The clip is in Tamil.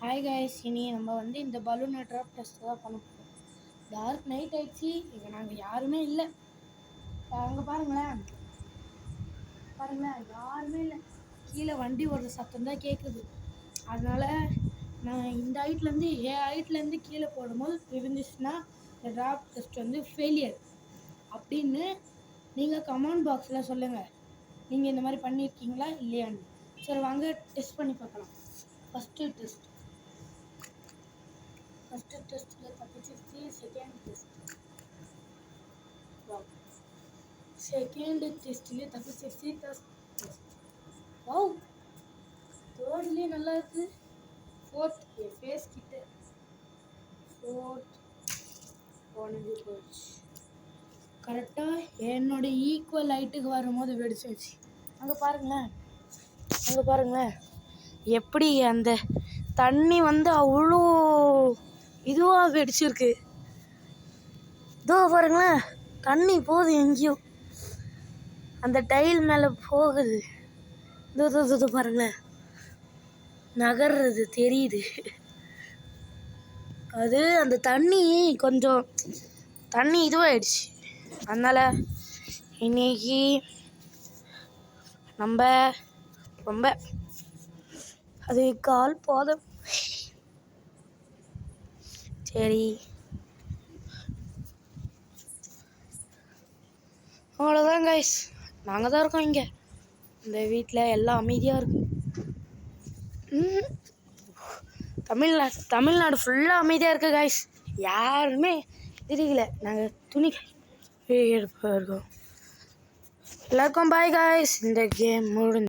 ஹாய் கைஸ், இனி நம்ம இந்த பலூனை ட்ராப் டெஸ்ட் தான் பண்ண போகிறோம். டார்க் நைட் ஆயிடுச்சு, இங்கே நாங்கள் யாருமே இல்லை. அங்கே பாருங்களேன், யாருமே இல்லை. கீழே வண்டி ஓடுற சத்தம் தான் கேட்குது. அதனால் நான் இந்த ஹைட்லேருந்து ஹைட்லேருந்து கீழே போடும்போது விழுந்துச்சுன்னா இந்த ட்ராப் டெஸ்ட் ஃபெயிலியர் அப்படின்னு நீங்கள் கமெண்ட் பாக்ஸில் சொல்லுங்கள். நீங்கள் இந்த மாதிரி பண்ணியிருக்கீங்களா இல்லையான்னு. சரி வாங்க டெஸ்ட் பண்ணி பார்க்கலாம். ஃபஸ்ட்டு டெஸ்ட்டில் தப்பிச்சிருச்சு. செகண்ட் டெஸ்ட்லேயே தப்பிச்சிருச்சு. வாவ், தேர்ட்லேயே நல்லா இருக்குது. ஃபோர்த் என் ஃபேஸ் கிட்ட உடஞ்சி போச்சு. கரெக்டாக என்னோட ஈக்குவல் ஹைட்டுக்கு வரும்போது வெடிச்சிச்சு. அங்கே பாருங்களேன் எப்படி அந்த தண்ணி அவ்வளோ இதுவாக வெடிச்சிருக்கு. இதோ பாருங்களேன், தண்ணி போகுது எங்கேயோ, அந்த டைல் மேலே போகுது. இதோ பாருங்களேன், நகர்றது தெரியுது. அது அந்த கொஞ்சம் தண்ணி இதுவாகிடுச்சு. அதனால் இன்னைக்கு நம்ம ரொம்ப அது கால் போதும். சரி, அவ்வளோதான் கைஸ். நாங்கள் தான் இருக்கோம் இங்கே. இந்த வீட்டில் எல்லாம் அமைதியாக இருக்கு. தமிழ்நாடு ஃபுல்லாக அமைதியாக இருக்குது கைஸ். யாருமே தெரியல. நாங்கள் துணி எடுப்போம். எல்லாருக்கும் பாய் கைஸ். இந்த கேம் முடிஞ்சு